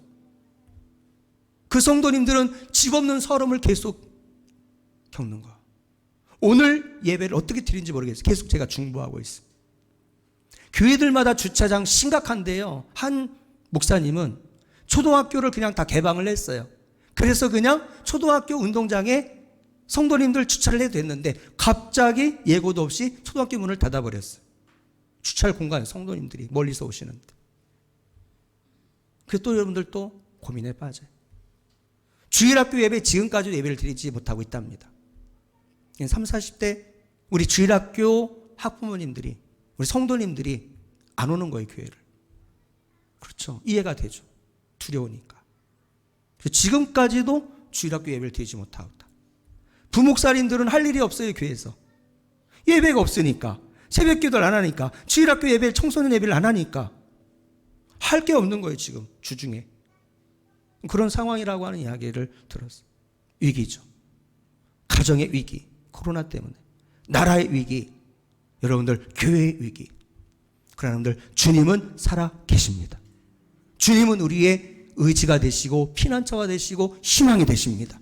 그 성도님들은 집 없는 서름을 계속 겪는 거예요. 오늘 예배를 어떻게 드리는지 모르겠어요. 계속 제가 중보하고 있어요. 교회들마다 주차장 심각한데요. 한 목사님은 초등학교를 그냥 다 개방을 했어요. 그래서 그냥 초등학교 운동장에 성도님들 주차를 해도 됐는데 갑자기 예고도 없이 초등학교 문을 닫아버렸어요. 주차할 공간에 성도님들이 멀리서 오시는데. 그래서 또 여러분들 또 고민에 빠져요. 주일학교 예배 지금까지도 예배를 드리지 못하고 있답니다. 30, 40대 우리 주일학교 학부모님들이 우리 성도님들이 안 오는 거예요, 교회를. 그렇죠. 이해가 되죠. 두려우니까. 지금까지도 주일학교 예배를 드리지 못하고 있다. 부목사님들은 할 일이 없어요, 교회에서. 예배가 없으니까. 새벽 기도를 안 하니까. 주일학교 예배, 청소년 예배를 안 하니까. 할 게 없는 거예요, 지금 주중에. 그런 상황이라고 하는 이야기를 들었어요. 위기죠. 가정의 위기, 코로나 때문에. 나라의 위기, 여러분들 교회의 위기. 그러나 여러분들 주님은 살아 계십니다. 주님은 우리의 의지가 되시고 피난처가 되시고 희망이 되십니다.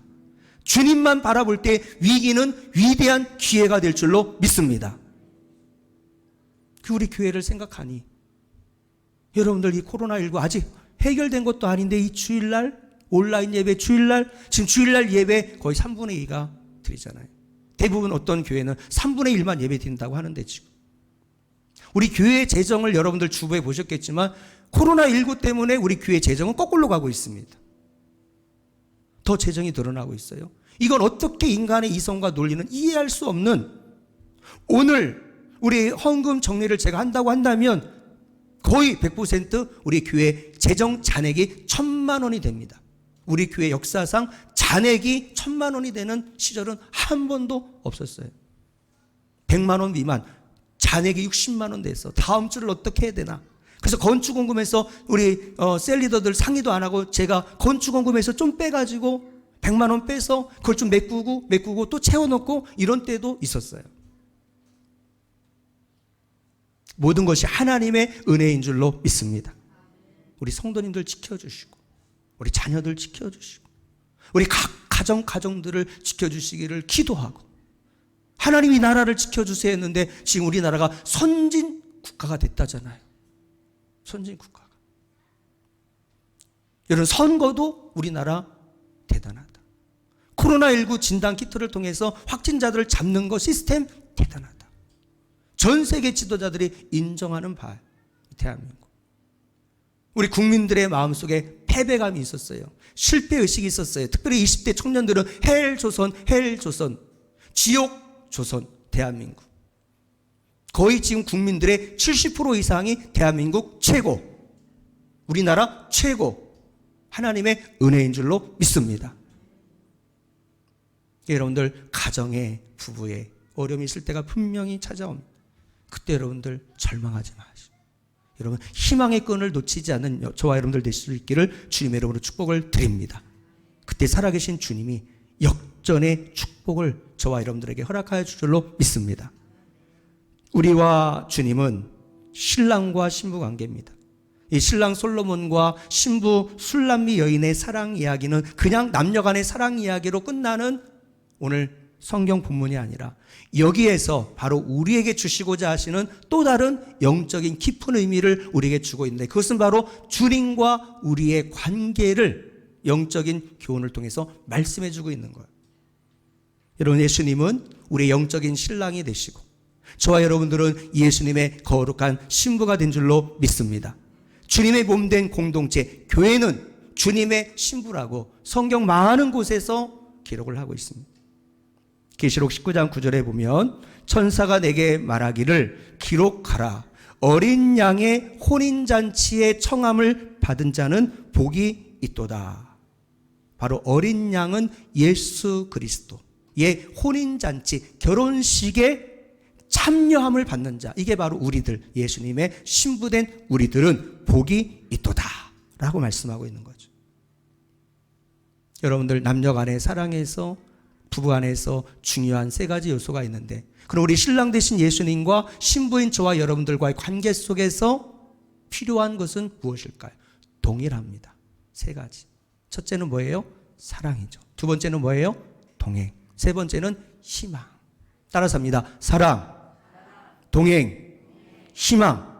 주님만 바라볼 때 위기는 위대한 기회가 될 줄로 믿습니다. 우리 교회를 생각하니 여러분들 이 코로나19 아직 해결된 것도 아닌데 이 주일날 온라인 예배 주일날 지금 주일날 예배 거의 3분의 2가 드리잖아요. 대부분 어떤 교회는 3분의 1만 예배 드린다고 하는데 지금 우리 교회의 재정을 여러분들 주부에 보셨겠지만 코로나19 때문에 우리 교회 재정은 거꾸로 가고 있습니다. 더 재정이 늘어나고 있어요. 이건 어떻게 인간의 이성과 논리는 이해할 수 없는 오늘 우리 헌금 정리를 제가 한다고 한다면 거의 100% 우리 교회 재정 잔액이 1,000만 원이 됩니다. 우리 교회 역사상 잔액이 1,000만 원이 되는 시절은 한 번도 없었어요. 100만 원 미만 잔액이 60만 원 돼서 다음 주를 어떻게 해야 되나. 그래서 건축원금에서 우리 셀리더들 상의도 안 하고 제가 건축원금에서 좀 빼가지고 100만 원 빼서 그걸 좀 메꾸고 또 채워넣고 이런 때도 있었어요. 모든 것이 하나님의 은혜인 줄로 믿습니다. 우리 성도님들 지켜주시고 우리 자녀들 지켜주시고 우리 각 가정들을 지켜주시기를 기도하고 하나님이 나라를 지켜주세요 했는데 지금 우리나라가 선진 국가가 됐다잖아요. 선진 국가가. 여러분, 선거도 우리나라 대단하다. 코로나19 진단 키트를 통해서 확진자들을 잡는 거 시스템 대단하다. 전 세계 지도자들이 인정하는 바, 대한민국. 우리 국민들의 마음속에 패배감이 있었어요. 실패의식이 있었어요. 특별히 20대 청년들은 헬조선, 헬조선, 지옥조선, 대한민국. 거의 지금 국민들의 70% 이상이 대한민국 최고, 우리나라 최고, 하나님의 은혜인 줄로 믿습니다. 여러분들 가정에, 부부에 어려움이 있을 때가 분명히 찾아옵니다. 그때 여러분들 절망하지 마시고, 여러분 희망의 끈을 놓치지 않는 저와 여러분들 되실 수 있기를 주님의 이름으로 축복을 드립니다. 그때 살아계신 주님이 역전의 축복을 저와 여러분들에게 허락하여 줄 줄로 믿습니다. 우리와 주님은 신랑과 신부 관계입니다. 이 신랑 솔로몬과 신부 술람미 여인의 사랑 이야기는 그냥 남녀 간의 사랑 이야기로 끝나는 오늘 성경 본문이 아니라 여기에서 바로 우리에게 주시고자 하시는 또 다른 영적인 깊은 의미를 우리에게 주고 있는데, 그것은 바로 주님과 우리의 관계를 영적인 교훈을 통해서 말씀해 주고 있는 거예요. 여러분, 예수님은 우리의 영적인 신랑이 되시고 저와 여러분들은 예수님의 거룩한 신부가 된 줄로 믿습니다. 주님의 몸된 공동체 교회는 주님의 신부라고 성경 많은 곳에서 기록을 하고 있습니다. 계시록 19장 9절에 보면 천사가 내게 말하기를 기록하라. 어린 양의 혼인잔치의 청함을 받은 자는 복이 있도다. 바로 어린 양은 예수 그리스도의 혼인잔치, 결혼식에 참여함을 받는 자, 이게 바로 우리들, 예수님의 신부된 우리들은 복이 있도다 라고 말씀하고 있는 거죠. 여러분들 남녀 간의 사랑에서, 부부 안에서 중요한 세 가지 요소가 있는데, 그럼 우리 신랑 되신 예수님과 신부인 저와 여러분들과의 관계 속에서 필요한 것은 무엇일까요? 동일합니다. 세 가지. 첫째는 뭐예요? 사랑이죠. 두 번째는 뭐예요? 동행. 세 번째는 희망. 따라서 합니다. 사랑, 동행, 희망.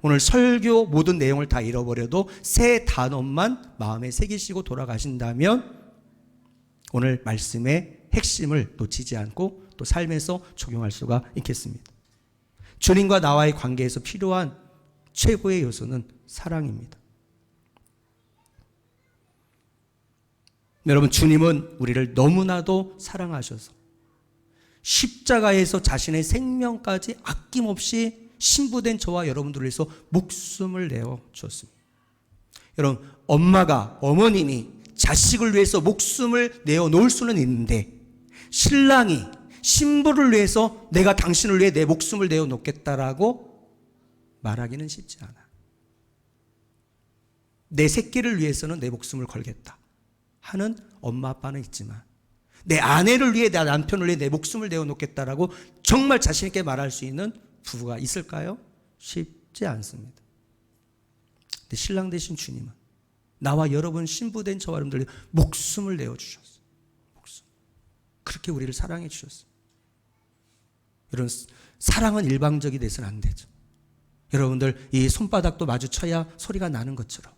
오늘 설교 모든 내용을 다 잃어버려도 세 단어만 마음에 새기시고 돌아가신다면 오늘 말씀의 핵심을 놓치지 않고 또 삶에서 적용할 수가 있겠습니다. 주님과 나와의 관계에서 필요한 최고의 요소는 사랑입니다. 여러분, 주님은 우리를 너무나도 사랑하셔서 십자가에서 자신의 생명까지 아낌없이 신부된 저와 여러분들을 위해서 목숨을 내어 주었습니다. 여러분, 어머님이 자식을 위해서 목숨을 내어 놓을 수는 있는데, 신랑이 신부를 위해서 내가 당신을 위해 내 목숨을 내어 놓겠다라고 말하기는 쉽지 않아. 내 새끼를 위해서는 내 목숨을 걸겠다 하는 엄마 아빠는 있지만, 내 아내를 위해, 내 남편을 위해 내 목숨을 내어 놓겠다라고 정말 자신 있게 말할 수 있는 부부가 있을까요? 쉽지 않습니다. 근데 신랑 되신 주님은 나와 여러분 신부된 저와 여러분들 목숨을 내어 주셨어요. 목숨. 그렇게 우리를 사랑해 주셨어요. 이런 사랑은 일방적이 돼서는 안 되죠. 여러분들 이 손바닥도 마주쳐야 소리가 나는 것처럼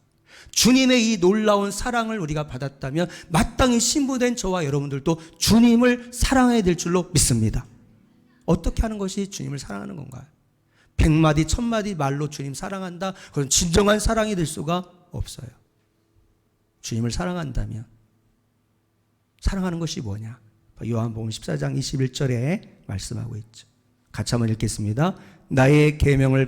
주님의 이 놀라운 사랑을 우리가 받았다면 마땅히 신부된 저와 여러분들도 주님을 사랑해야 될 줄로 믿습니다. 어떻게 하는 것이 주님을 사랑하는 건가요? 100마디 1000마디 말로 주님 사랑한다, 그건 진정한 사랑이 될 수가 없어요. 주님을 사랑한다면 사랑하는 것이 뭐냐? 요한복음 14장 21절에 말씀하고 있죠. 같이 한번 읽겠습니다. 나의 계명을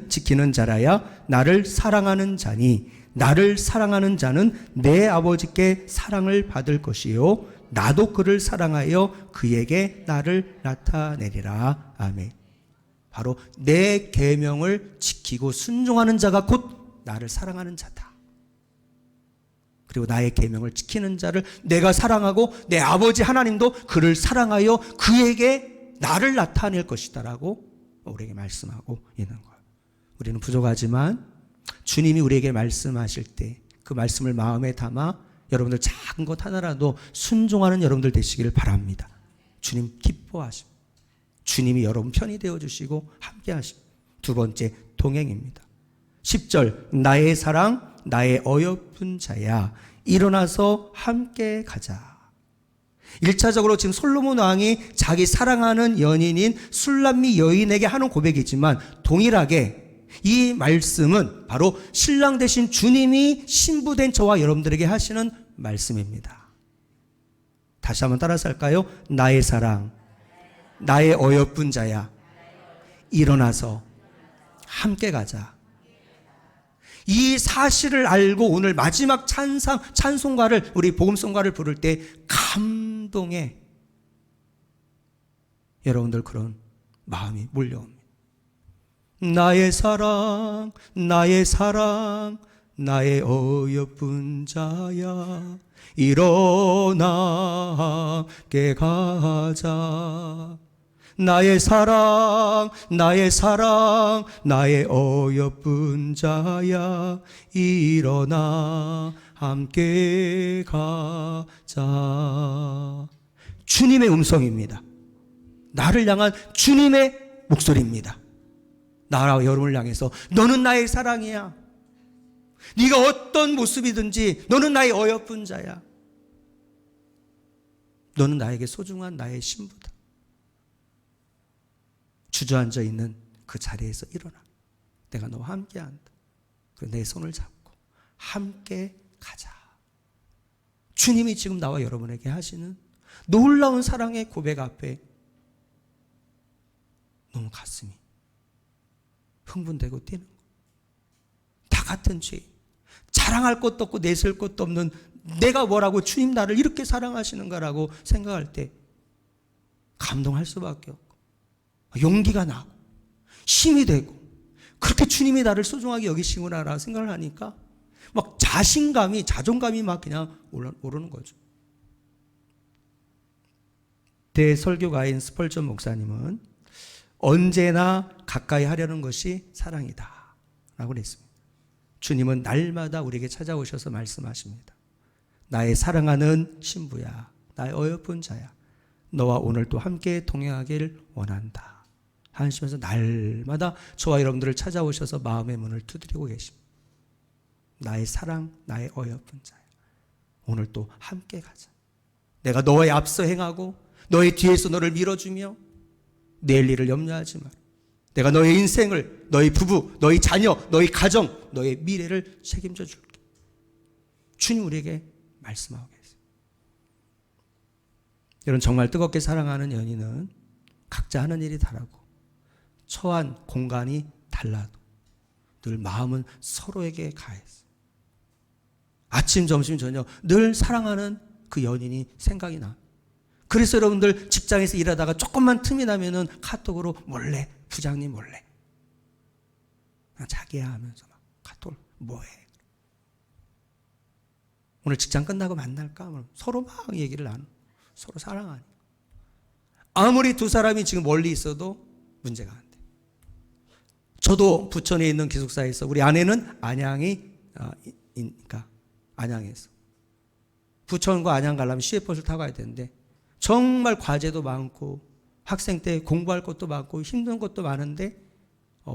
지키는 자라야 나를 사랑하는 자니, 나를 사랑하는 자는 내 아버지께 사랑을 받을 것이요 나도 그를 사랑하여 그에게 나를 나타내리라. 아멘. 바로 내 계명을 지키고 순종하는 자가 곧 나를 사랑하는 자다. 그리고 나의 계명을 지키는 자를 내가 사랑하고 내 아버지 하나님도 그를 사랑하여 그에게 나를 나타낼 것이다 라고 우리에게 말씀하고 있는 거예요. 우리는 부족하지만 주님이 우리에게 말씀하실 때 그 말씀을 마음에 담아 여러분들 작은 것 하나라도 순종하는 여러분들 되시기를 바랍니다. 주님 기뻐하십니다. 주님이 여러분 편이 되어주시고 함께 하십니다. 두 번째 동행입니다. 10절 나의 사랑 나의 어여쁜 자야 일어나서 함께 가자. 1차적으로 지금 솔로몬 왕이 자기 사랑하는 연인인 술람미 여인에게 하는 고백이지만 동일하게 이 말씀은 바로 신랑 되신 주님이 신부된 저와 여러분들에게 하시는 말씀입니다. 다시 한번 따라서 할까요? 나의 사랑 나의 어여쁜 자야 일어나서 함께 가자. 이 사실을 알고 오늘 마지막 찬송가를 우리 복음송가를 부를 때 감동에 여러분들 그런 마음이 몰려옵니다. 나의 사랑 나의 사랑 나의 어여쁜 자야 일어나 함께 가자. 나의 사랑 나의 사랑 나의 어여쁜 자야 일어나 함께 가자. 주님의 음성입니다. 나를 향한 주님의 목소리입니다. 나와 여러분을 향해서 너는 나의 사랑이야. 네가 어떤 모습이든지 너는 나의 어여쁜 자야. 너는 나에게 소중한 나의 신부다. 주저앉아 있는 그 자리에서 일어나. 내가 너와 함께한다. 내 손을 잡고 함께 가자. 주님이 지금 나와 여러분에게 하시는 놀라운 사랑의 고백 앞에 너무 가슴이 흥분되고 뛰는 거. 다 같은 죄인, 자랑할 것도 없고 내세울 것도 없는 내가 뭐라고 주님 나를 이렇게 사랑하시는가라고 생각할 때 감동할 수밖에 없고 용기가 나고 힘이 되고 그렇게 주님이 나를 소중하게 여기시구나라고 생각을 하니까 막 자신감이 자존감이 막 그냥 오르는 거죠. 대설교가인 스펄전 목사님은 언제나 가까이 하려는 것이 사랑이다 라고 그랬습니다. 주님은 날마다 우리에게 찾아오셔서 말씀하십니다. 나의 사랑하는 신부야, 나의 어여쁜 자야, 너와 오늘 또 함께 동행하길 원한다 하시면서 날마다 저와 여러분들을 찾아오셔서 마음의 문을 두드리고 계십니다. 나의 사랑, 나의 어여쁜 자야, 오늘 또 함께 가자. 내가 너의 앞서 행하고 너의 뒤에서 너를 밀어주며 내일 일을 염려하지 마라. 내가 너의 인생을, 너의 부부, 너의 자녀, 너의 가정, 너의 미래를 책임져 줄게. 주님 우리에게 말씀하고 계세요. 여러분 정말 뜨겁게 사랑하는 연인은 각자 하는 일이 다르고 처한 공간이 달라도 늘 마음은 서로에게 가했어요. 아침, 점심, 저녁 늘 사랑하는 그 연인이 생각이 나. 그래서 여러분들 직장에서 일하다가 조금만 틈이 나면은 카톡으로 몰래, 부장님 몰래 자기야 하면서 막 카톡을 뭐해? 오늘 직장 끝나고 만날까? 서로 막 얘기를 나누고 서로 사랑하니까. 아무리 두 사람이 지금 멀리 있어도 문제가 안 돼. 저도 부천에 있는 기숙사에서 우리 아내는 안양이니까 안양에서 부천과 안양 가려면 시외버스를 타고 가야 되는데 정말 과제도 많고 학생 때 공부할 것도 많고 힘든 것도 많은데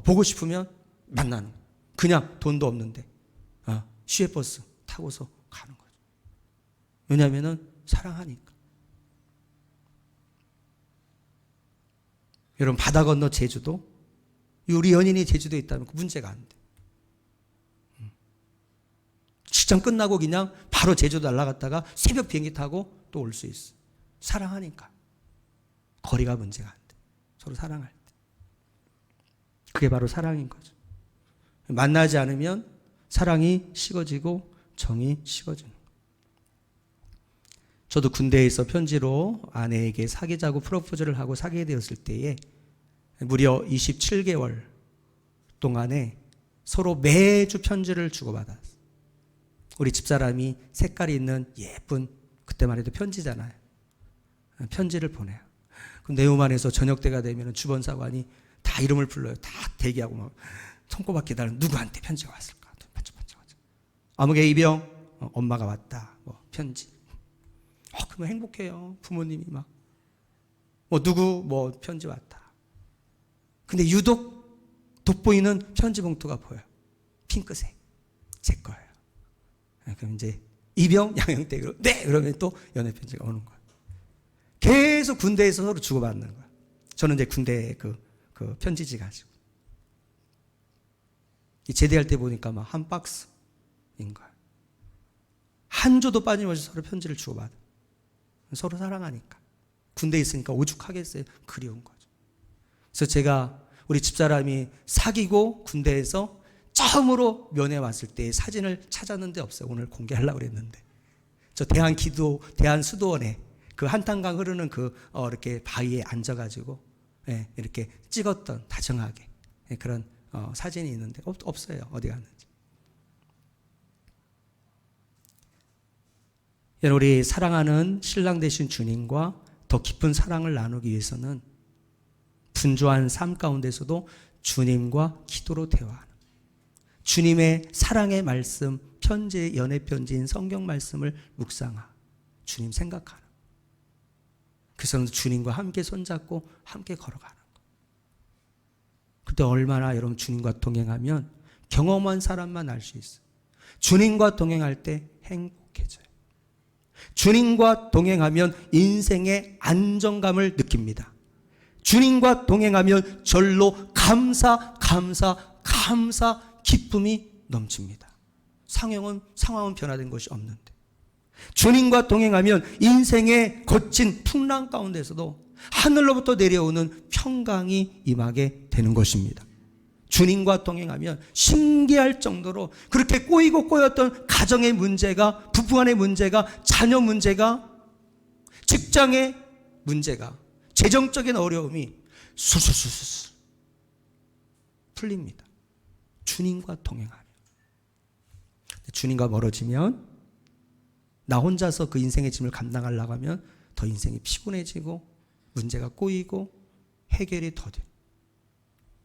보고 싶으면 만나는 거예요. 그냥 돈도 없는데 시외버스 타고서 가는 거죠. 왜냐하면 사랑하니까. 여러분 바다 건너 제주도 우리 연인이 제주도에 있다면 문제가 안 돼. 직장 끝나고 그냥 바로 제주도 날아갔다가 새벽 비행기 타고 또 올 수 있어. 사랑하니까. 거리가 문제가 안 돼. 서로 사랑할 때. 그게 바로 사랑인 거죠. 만나지 않으면 사랑이 식어지고 정이 식어지는 거예요. 저도 군대에서 편지로 아내에게 사귀자고 프로포즈를 하고 사귀게 되었을 때에 무려 27개월 동안에 서로 매주 편지를 주고받았어요. 우리 집사람이 색깔이 있는 예쁜, 그때만 해도 편지잖아요. 편지를 보내요. 그럼 내후만에서 저녁 때가 되면 주변사관이 다 이름을 불러요. 다 대기하고 막 손꼽아 기다리는 누구한테 편지가 왔을까? 반짝반짝. 아무개 이병, 엄마가 왔다. 뭐 편지. 그러면 행복해요. 부모님이 막. 누구 편지 왔다. 근데 유독 돋보이는 편지 봉투가 보여요. 핑크색. 제 거예요. 그럼 이제 이병 양형택으로 네! 그러면 또 연애 편지가 오는 거예요. 계속 군대에서 서로 주고받는 거예요. 저는 이제 군대 그 편지지 가지고. 제대할 때 보니까 막 한 박스인 거예요. 한 조도 빠짐없이 서로 편지를 주고받아요. 서로 사랑하니까. 군대에 있으니까 오죽하겠어요. 그리운 거죠. 그래서 제가 우리 집사람이 사귀고 군대에서 처음으로 면회 왔을 때 사진을 찾았는데 없어요. 오늘 공개하려고 그랬는데. 저 대한수도원에 그 한탄강 흐르는 이렇게 바위에 앉아가지고, 예, 이렇게 찍었던 다정하게, 예, 그런 사진이 있는데 없어요. 어디 갔는지. 우리 사랑하는 신랑 되신 주님과 더 깊은 사랑을 나누기 위해서는 분주한 삶 가운데서도 주님과 기도로 대화하는, 주님의 사랑의 말씀, 편지의 연애 편지인 성경 말씀을 묵상하고 주님 생각하는, 그래서 주님과 함께 손잡고 함께 걸어가는 거. 그때 얼마나 여러분 주님과 동행하면 경험한 사람만 알 수 있어요. 주님과 동행할 때 행복해져요. 주님과 동행하면 인생의 안정감을 느낍니다. 주님과 동행하면 절로 감사 기쁨이 넘칩니다. 상황은 변화된 것이 없는데, 주님과 동행하면 인생의 거친 풍랑 가운데서도 하늘로부터 내려오는 평강이 임하게 되는 것입니다. 주님과 동행하면 신기할 정도로 그렇게 꼬였던 가정의 문제가, 부부간의 문제가, 자녀 문제가, 직장의 문제가, 재정적인 어려움이 술술술술 풀립니다. 주님과 동행하면. 주님과 멀어지면 나 혼자서 그 인생의 짐을 감당하려고 하면 더 인생이 피곤해지고 문제가 꼬이고 해결이 더뎌.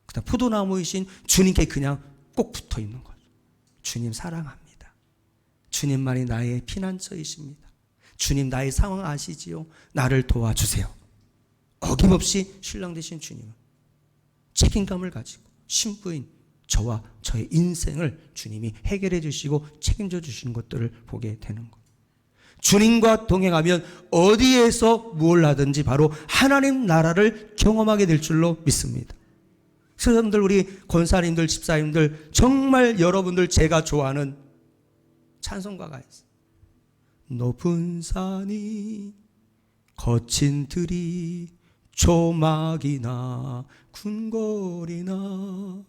그다음 포도나무이신 주님께 그냥 꼭 붙어 있는 거죠. 주님 사랑합니다. 주님만이 나의 피난처이십니다. 주님 나의 상황 아시지요? 나를 도와주세요. 어김없이 신랑 되신 주님은 책임감을 가지고 신부인 저와 저의 인생을 주님이 해결해 주시고 책임져 주시는 것들을 보게 되는 것. 주님과 동행하면 어디에서 무엇을 하든지 바로 하나님 나라를 경험하게 될 줄로 믿습니다. 여러분들, 우리 권사님들, 집사님들, 정말 여러분들 제가 좋아하는 찬송가가 있어요. 높은 산이 거친 들이 조막이나 궁궐이나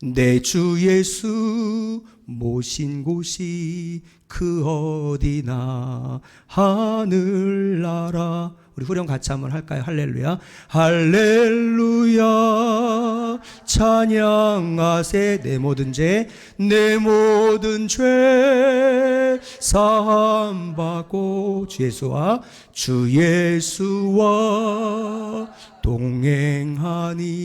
내 주 예수 모신 곳이 그 어디나 하늘나라. 우리 후렴 같이 한번 할까요? 할렐루야 할렐루야 찬양하세. 내 모든 죄 사함 받고 주 예수와 동행하니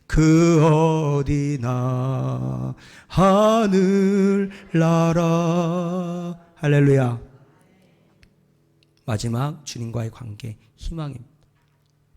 그 어디나 하늘나라. 할렐루야. 마지막 주님과의 관계, 희망입니다.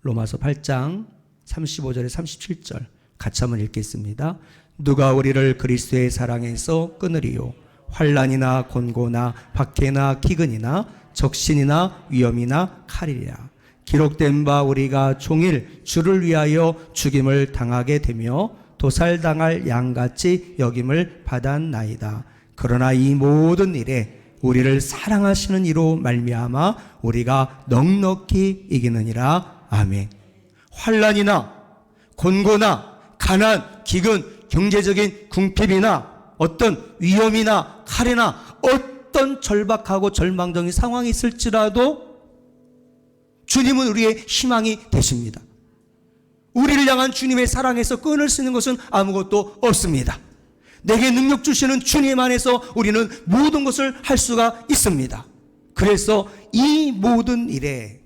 로마서 8장 35절에 37절 같이 한번 읽겠습니다. 누가 우리를 그리스도의 사랑에서 끊으리요? 환난이나 곤고나 박해나 기근이나 적신이나 위험이나 칼이라. 기록된 바 우리가 종일 주를 위하여 죽임을 당하게 되며 도살당할 양같이 여김을 받았나이다. 그러나 이 모든 일에 우리를 사랑하시는 이로 말미암아 우리가 넉넉히 이기느니라. 아멘. 환난이나 곤고나 가난, 기근, 경제적인 궁핍이나 어떤 위험이나 칼이나 어떤 절박하고 절망적인 상황이 있을지라도 주님은 우리의 희망이 되십니다. 우리를 향한 주님의 사랑에서 끊을 수 있는 것은 아무것도 없습니다. 내게 능력 주시는 주님 안에서 우리는 모든 것을 할 수가 있습니다. 그래서 이 모든 일에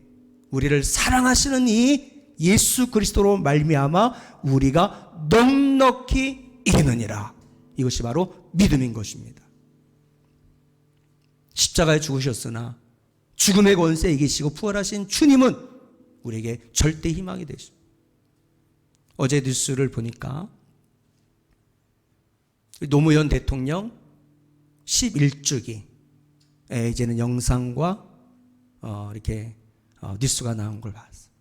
우리를 사랑하시는 이 예수 그리스도로 말미암아 우리가 넉넉히 이기느니라. 이것이 바로 믿음인 것입니다. 십자가에 죽으셨으나 죽음의 권세 이기시고 부활하신 주님은 우리에게 절대 희망이 되십니다. 어제 뉴스를 보니까 노무현 대통령 11주기 이제는 영상과 이렇게 뉴스가 나온 걸 봤어요.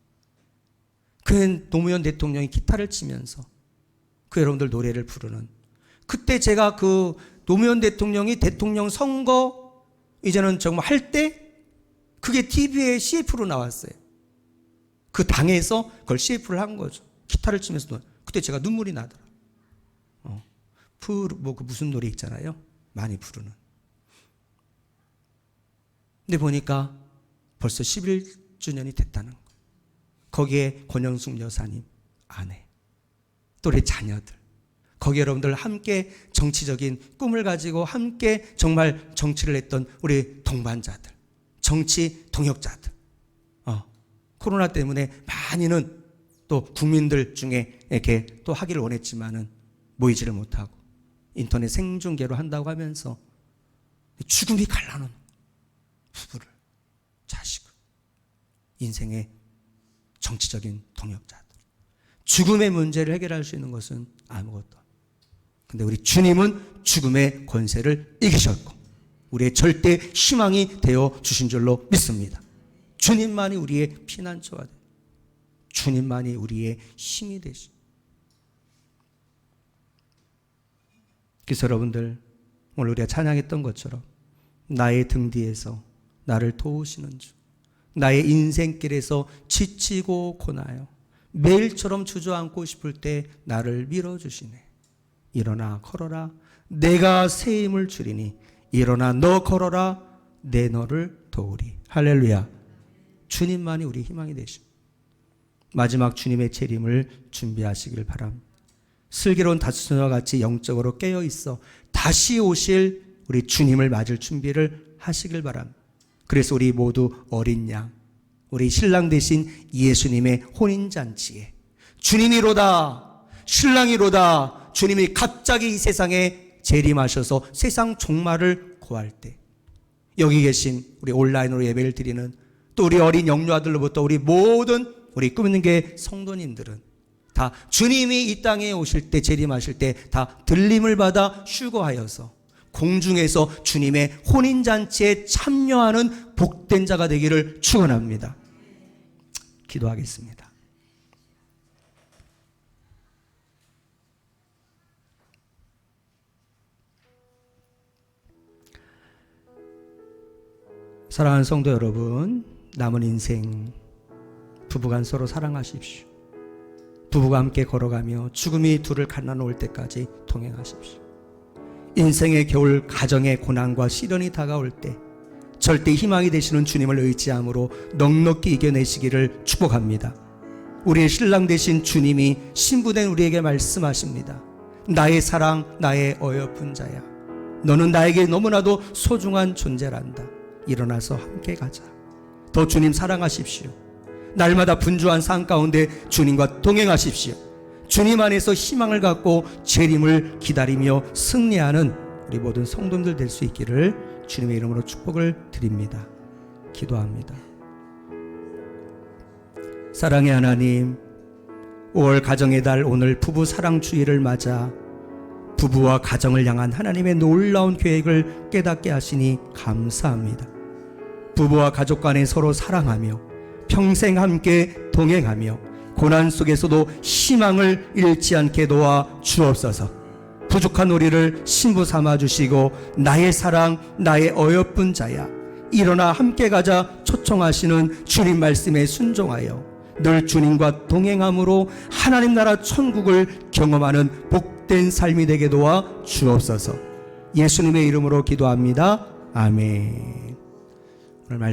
그 노무현 대통령이 기타를 치면서 그 여러분들 노래를 부르는, 그때 제가 그 노무현 대통령이 대통령 선거 이제는 정말 할 때 그게 TV에 CF로 나왔어요. 그 당에서 그걸 CF를 한 거죠. 기타를 치면서 그때 제가 눈물이 나더라. 그 무슨 노래 있잖아요. 많이 부르는. 근데 보니까 벌써 11주년이 됐다는 거. 거기에 권영숙 여사님 아내, 또 우리 자녀들, 거기 여러분들 함께 정치적인 꿈을 가지고 함께 정말 정치를 했던 우리 동반자들, 정치 동역자들. 코로나 때문에 많이는 또 국민들 중에 이렇게 또 하기를 원했지만은 모이지를 못하고 인터넷 생중계로 한다고 하면서 죽음이 갈라놓은 부부를, 자식을, 인생의 정치적인 동역자들, 죽음의 문제를 해결할 수 있는 것은 아무것도. 근데 우리 주님은 죽음의 권세를 이기셨고 우리의 절대 희망이 되어 주신 줄로 믿습니다. 주님만이 우리의 피난처가 되고 주님만이 우리의 힘이 되시고. 그래서 여러분들 오늘 우리가 찬양했던 것처럼 나의 등 뒤에서 나를 도우시는 주, 나의 인생길에서 지치고 고나요 매일처럼 주저앉고 싶을 때 나를 밀어주시네. 일어나 걸어라 내가 새 힘을 주리니 일어나 너 걸어라 내 너를 도우리. 할렐루야. 주님만이 우리 희망이 되십니다. 마지막 주님의 재림을 준비하시길 바랍니다. 슬기로운 다수녀와 같이 영적으로 깨어있어 다시 오실 우리 주님을 맞을 준비를 하시길 바랍니다. 그래서 우리 모두 어린 양, 우리 신랑 되신 예수님의 혼인잔치에 주님이로다, 신랑이로다, 주님이 갑자기 이 세상에 재림하셔서 세상 종말을 고할 때 여기 계신 우리 온라인으로 예배를 드리는 또 우리 어린 영유아들로부터 우리 모든 우리 꿈 있는 교회 성도님들은 다 주님이 이 땅에 오실 때, 재림하실 때 다 들림을 받아 휴거하여서 공중에서 주님의 혼인잔치에 참여하는 복된 자가 되기를 축원합니다. 기도하겠습니다. 사랑하는 성도 여러분, 남은 인생 부부간 서로 사랑하십시오. 부부가 함께 걸어가며 죽음이 둘을 갈라놓을 때까지 동행하십시오. 인생의 겨울 가정의 고난과 시련이 다가올 때 절대 희망이 되시는 주님을 의지함으로 넉넉히 이겨내시기를 축복합니다. 우리의 신랑 되신 주님이 신부된 우리에게 말씀하십니다. 나의 사랑, 나의 어여쁜 자야, 너는 나에게 너무나도 소중한 존재란다. 일어나서 함께 가자. 더 주님 사랑하십시오. 날마다 분주한 삶 가운데 주님과 동행하십시오. 주님 안에서 희망을 갖고 재림을 기다리며 승리하는 우리 모든 성도들 될 수 있기를 주님의 이름으로 축복을 드립니다. 기도합니다. 사랑의 하나님, 5월 가정의 달 오늘 부부 사랑 주일을 맞아 부부와 가정을 향한 하나님의 놀라운 계획을 깨닫게 하시니 감사합니다. 부부와 가족 간에 서로 사랑하며 평생 함께 동행하며 고난 속에서도 희망을 잃지 않게 도와 주옵소서. 부족한 우리를 신부 삼아 주시고 나의 사랑, 나의 어여쁜 자야, 일어나 함께 가자 초청하시는 주님 말씀에 순종하여 늘 주님과 동행함으로 하나님 나라 천국을 경험하는 복된 삶이 되게 도와 주옵소서. 예수님의 이름으로 기도합니다. 아멘. 오늘 말씀